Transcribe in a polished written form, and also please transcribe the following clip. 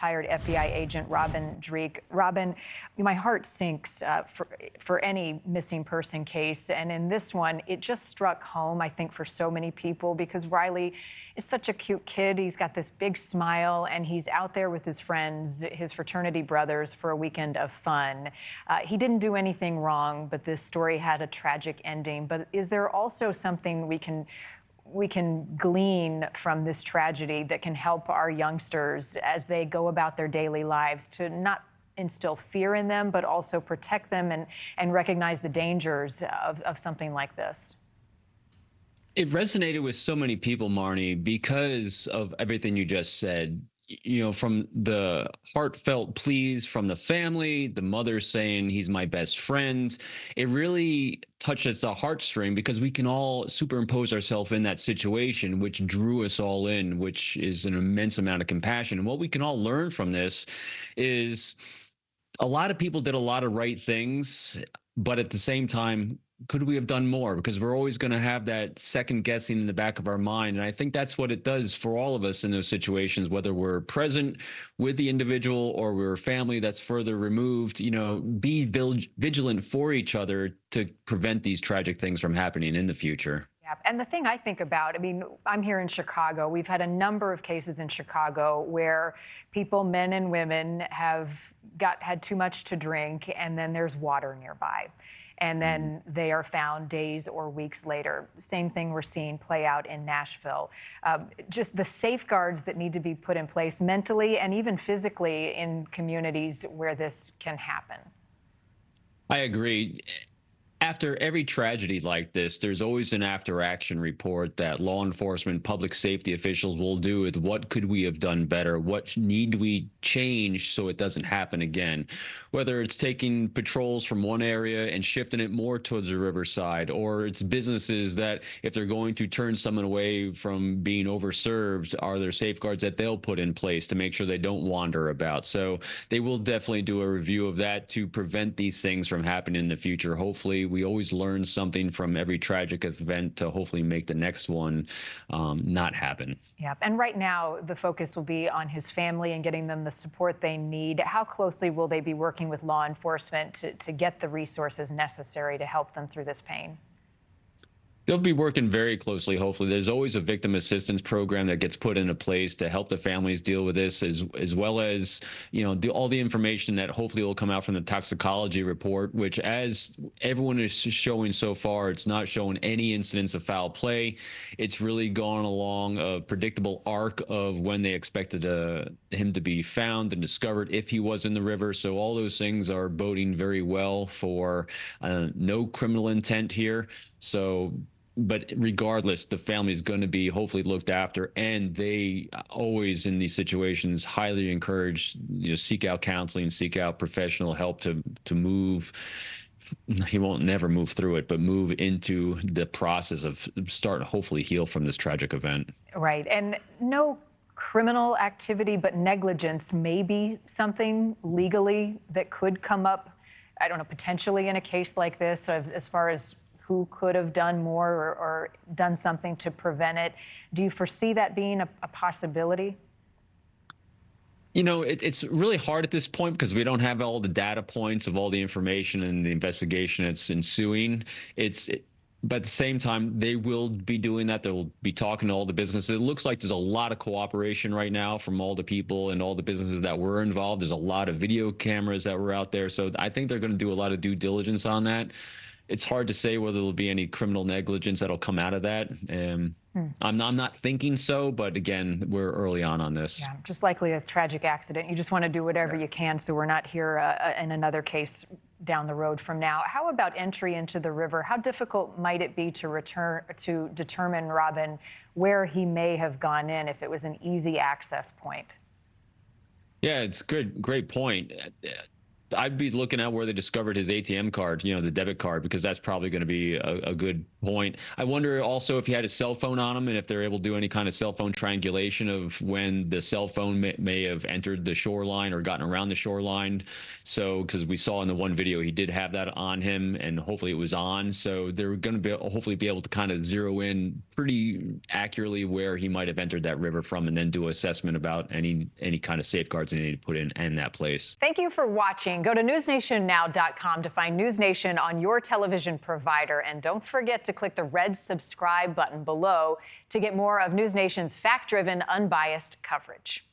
Retired FBI agent Robin Dreeke. Robin, my heart sinks for any missing person case. And in this one, it just struck home, I think, for so many people because Riley is such a cute kid. He's got this big smile and he's out there with his friends, his fraternity brothers, for a weekend of fun. He didn't do anything wrong, but this story had a tragic ending. But is there also something we can glean from this tragedy that can help our youngsters as they go about their daily lives to not instill fear in them, but also protect them and recognize the dangers of something like this? It resonated with so many people, Marni, because of everything you just said. From the heartfelt pleas from the family, the mother saying he's my best friend, it really touches the heartstring because we can all superimpose ourselves in that situation, which drew us all in, which is an immense amount of compassion. And what we can all learn from this is a lot of people did a lot of right things, but at the same time, could we have done more? Because we're always going to have that second guessing in the back of our mind. And I think that's what it does for all of us in those situations, whether we're present with the individual or we're a family that's further removed, be vigilant for each other to prevent these tragic things from happening in the future. Yeah. And the thing I think about, I'm here in Chicago. We've had a number of cases in Chicago where people, men and women, have had too much to drink, and then there's water nearby. And then they are found days or weeks later. Same thing we're seeing play out in Nashville. Just the safeguards that need to be put in place mentally and even physically in communities where this can happen. I agree. After every tragedy like this, there's always an after-action report that law enforcement, public safety officials will do with what could we have done better? What need we change so it doesn't happen again? Whether it's taking patrols from one area and shifting it more towards the riverside, or it's businesses that if they're going to turn someone away from being overserved, are there safeguards that they'll put in place to make sure they don't wander about? So they will definitely do a review of that to prevent these things from happening in the future. Hopefully, we always learn something from every tragic event to hopefully make the next one not happen. Yeah, and right now the focus will be on his family and getting them the support they need. How closely will they be working with law enforcement to get the resources necessary to help them through this pain? They'll be working very closely, hopefully. There's always a victim assistance program that gets put into place to help the families deal with this, as well as, all the information that hopefully will come out from the toxicology report, which, as everyone is showing so far, it's not showing any incidents of foul play. It's really gone along a predictable arc of when they expected him to be found and discovered if he was in the river. So all those things are boding very well for no criminal intent here. But regardless, the family is going to be hopefully looked after, and they always in these situations highly encourage, seek out counseling, seek out professional help to move. He won't never move through it, but move into the process of starting to hopefully heal from this tragic event. Right. And no criminal activity, but negligence may be something legally that could come up, I don't know, potentially in a case like this, as far as who could have done more or done something to prevent it. Do you foresee that being a possibility? It's really hard at this point because we don't have all the data points of all the information and the investigation that's ensuing. But at the same time, they will be doing that. They'll be talking to all the businesses. It looks like there's a lot of cooperation right now from all the people and all the businesses that were involved. There's a lot of video cameras that were out there. So I think they're going to do a lot of due diligence on that. It's hard to say whether there'll be any criminal negligence that'll come out of that. I'm not thinking so, but again, we're early on this. Yeah, just likely a tragic accident. You just want to do whatever you can so we're not here in another case down the road from now. How about entry into the river? How difficult might it be to determine, Robin, where he may have gone in if it was an easy access point? Yeah, it's good. Great point. I'd be looking at where they discovered his ATM card, the debit card, because that's probably going to be a good point. I wonder also if he had his cell phone on him and if they're able to do any kind of cell phone triangulation of when the cell phone may have entered the shoreline or gotten around the shoreline. So, because we saw in the one video, he did have that on him and hopefully it was on. So they're going to hopefully be able to kind of zero in pretty accurately where he might have entered that river from and then do an assessment about any kind of safeguards they need to put in that place. Thank you for watching. Go to newsnationnow.com to find NewsNation on your television provider. And don't forget to click the red subscribe button below to get more of NewsNation's fact-driven, unbiased coverage.